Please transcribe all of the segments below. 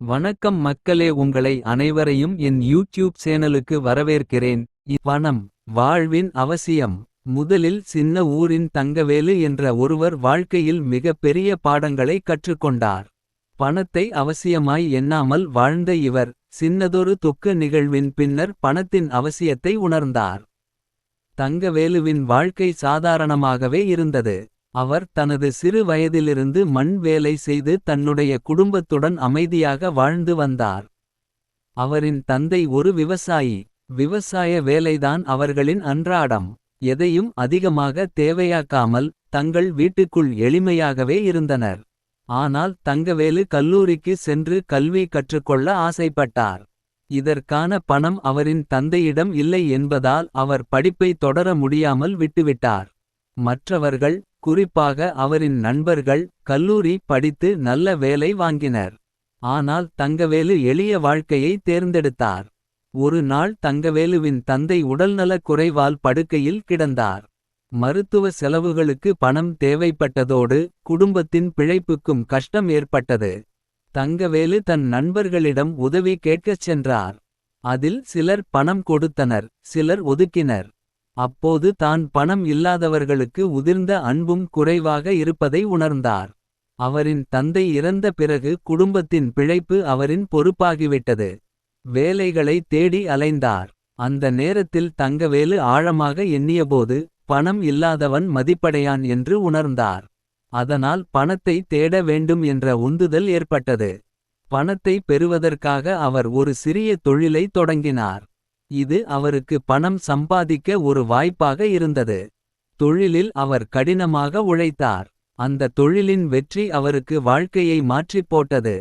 வணக்கம் மக்களே, உங்களை அனைவரையும் என் யூடியூப் சேனலுக்கு வரவேற்கிறேன். பணம் வாழ்வின் அவசியம். முதலில் சின்ன ஊரின் தங்கவேலு என்ற ஒருவர் வாழ்க்கையில் மிக பெரிய பாடங்களை கற்றுக்கொண்டார். பணத்தை அவசியமாய் எண்ணாமல் வாழ்ந்த இவர் சின்னதொரு துக்க நிகழ்வின் பின்னர் பணத்தின் அவசியத்தை உணர்ந்தார். தங்கவேலுவின் வாழ்க்கை சாதாரணமாகவே இருந்தது. அவர் தனது சிறு வயதிலிருந்து மண் வேலை செய்து தன்னுடைய குடும்பத்துடன் அமைதியாக வாழ்ந்து வந்தார். அவரின் தந்தை ஒரு விவசாயி. விவசாய வேலைதான் அவர்களின் அன்றாடம். எதையும் அதிகமாக தேவையாக்காமல் தங்கள் வீட்டுக்குள் எளிமையாகவே இருந்தனர். ஆனால் தங்கவேலு கல்லூரிக்கு சென்று கல்வி கற்றுக்கொள்ள ஆசைப்பட்டார். இதற்கான பணம் அவரின் தந்தையிடம் இல்லை என்பதால் அவர் படிப்பை தொடர முடியாமல் விட்டுவிட்டார். மற்றவர்கள், குறிப்பாக அவரின் நண்பர்கள், கல்லூரி படித்து நல்ல வேலை வாங்கினர். ஆனால் தங்கவேலு எளிய வாழ்க்கையை தேர்ந்தெடுத்தார். ஒரு நாள் தங்கவேலுவின் தந்தை உடல்நலக் குறைவால் படுக்கையில் கிடந்தார். மருத்துவ செலவுகளுக்கு பணம் தேவைப்பட்டதோடு குடும்பத்தின் பிழைப்புக்கும் கஷ்டம் ஏற்பட்டது. தங்கவேலு தன் நண்பர்களிடம் உதவி கேட்கச் சென்றார். அதில் சிலர் பணம் கொடுத்தனர், சிலர் ஒதுக்கினர். அப்போது தான் பணம் இல்லாதவர்களுக்கு உதிர்ந்த அன்பும் குறைவாக இருப்பதை உணர்ந்தார். அவரின் தந்தை இறந்த பிறகு குடும்பத்தின் பிழைப்பு அவரின் பொறுப்பாகிவிட்டது. வேலைகளை தேடி அலைந்தார். அந்த நேரத்தில் தங்கவேலு ஆழமாக எண்ணியபோது பணம் இல்லாதவன் மதிப்படையான் என்று உணர்ந்தார். அதனால் பணத்தை தேட வேண்டும் என்ற உந்துதல் ஏற்பட்டது. பணத்தை பெறுவதற்காக அவர் ஒரு சிறிய தொழிலை தொடங்கினார். இது அவருக்கு பணம் சம்பாதிக்க ஒரு வாய்ப்பாக இருந்தது. தொழிலில் அவர் கடினமாக உழைத்தார். அந்த தொழிலின் வெற்றி அவருக்கு வாழ்க்கையை மாற்றிப் போட்டது.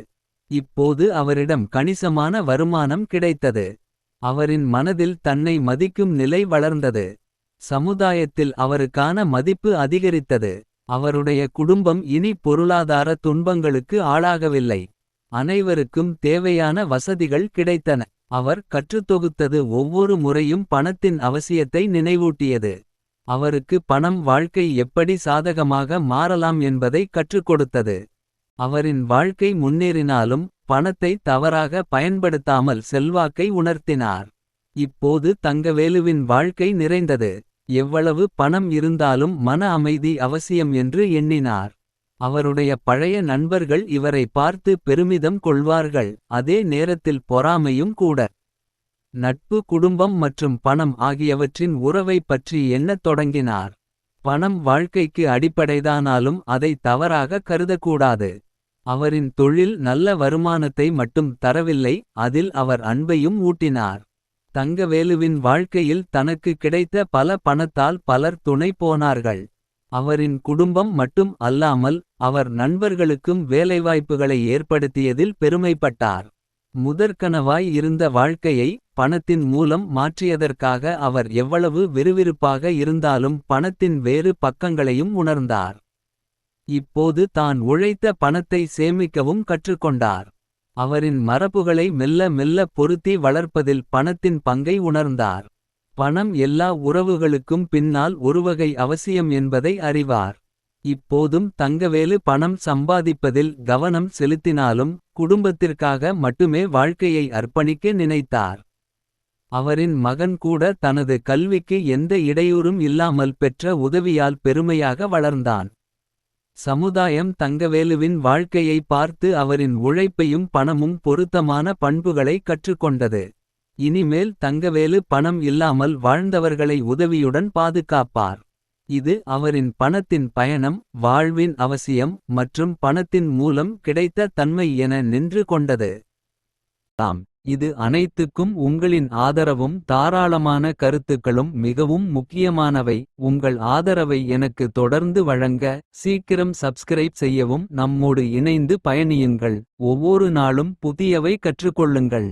இப்போது அவரிடம் கணிசமான வருமானம் கிடைத்தது. அவரின் மனதில் தன்னை மதிக்கும் நிலை வளர்ந்தது. சமுதாயத்தில் அவருக்கான மதிப்பு அதிகரித்தது. அவருடைய குடும்பம் இனி பொருளாதார துன்பங்களுக்கு ஆளாகவில்லை. அனைவருக்கும் தேவையான வசதிகள் கிடைத்தன. அவர் கற்றுத்தொகுத்தது ஒவ்வொரு முறையும் பணத்தின் அவசியத்தை நினைவூட்டியது. அவருக்கு பணம் வாழ்க்கை எப்படி சாதகமாக மாறலாம் என்பதை கற்றுக் கொடுத்தது. அவரின் வாழ்க்கை முன்னேறினாலும் பணத்தை தவறாக பயன்படுத்தாமல் செல்வாக்கை உணர்த்தினார். இப்போது தங்கவேலுவின் வாழ்க்கை நிறைந்தது. எவ்வளவு பணம் இருந்தாலும் மன அமைதி அவசியம் என்று எண்ணினார். அவருடைய பழைய நண்பர்கள் இவரை பார்த்து பெருமிதம் கொள்வார்கள், அதே நேரத்தில் பொறாமையும் கூட. நட்பு, குடும்பம் மற்றும் பணம் ஆகியவற்றின் உறவைப் பற்றி எண்ணத் தொடங்கினார். பணம் வாழ்க்கைக்கு அடிப்படைதானாலும் அதை தவறாக கருதக்கூடாது. அவரின் தொழில் நல்ல வருமானத்தை மட்டும் தரவில்லை, அதில் அவர் அன்பையும் ஊட்டினார். தங்கவேலுவின் வாழ்க்கையில் தனக்கு கிடைத்த பல பணத்தால் பலர் துணை போனார்கள். அவரின் குடும்பம் மட்டும் அல்லாமல் அவர் நண்பர்களுக்கும் வேலைவாய்ப்புகளை ஏற்படுத்தியதில் பெருமைப்பட்டார். முதற்கனவாய் இருந்த வாழ்க்கையை பணத்தின் மூலம் மாற்றியதற்காக அவர் எவ்வளவு விறுவிறுப்பாக இருந்தாலும் பணத்தின் வேறு பக்கங்களையும் உணர்ந்தார். இப்போது தான் உழைத்த பணத்தை சேமிக்கவும் கற்றுக்கொண்டார். அவரின் மரபுகளை மெல்ல மெல்ல பொருத்தி வளர்ப்பதில் பணத்தின் பங்கை உணர்ந்தார். பணம் எல்லா உறவுகளுக்கும் பின்னால் ஒருவகை அவசியம் என்பதை அறிவார். இப்போதும் தங்கவேலு பணம் சம்பாதிப்பதில் கவனம் செலுத்தினாலும் குடும்பத்திற்காக மட்டுமே வாழ்க்கையை அர்ப்பணிக்க நினைத்தார். அவரின் மகன் கூட தனது கல்விக்கு எந்த இடையூறும் இல்லாமல் பெற்ற உதவியால் பெருமையாக வளர்ந்தான். சமுதாயம் தங்கவேலுவின் வாழ்க்கையை பார்த்து அவரின் உழைப்பையும் பணமும் பொருத்தமான பண்புகளை கற்றுக்கொண்டது. இனிமேல் தங்கவேலு பணம் இல்லாமல் வாழ்ந்தவர்களை உதவியுடன் பாதுகாப்பார். இது அவரின் பணத்தின் பயணம், வாழ்வின் அவசியம் மற்றும் பணத்தின் மூலம் கிடைத்த தன்மை என நின்று கொண்டது. இது அனைத்துக்கும் உங்களின் ஆதரவும் தாராளமான கருத்துக்களும் மிகவும் முக்கியமானவை. உங்கள் ஆதரவை எனக்கு தொடர்ந்து வழங்க சீக்கிரம் சப்ஸ்கிரைப் செய்யவும் நம்மோடு இணைந்து பயணியுங்கள். ஒவ்வொரு நாளும் புதியவை கற்றுக்கொள்ளுங்கள்.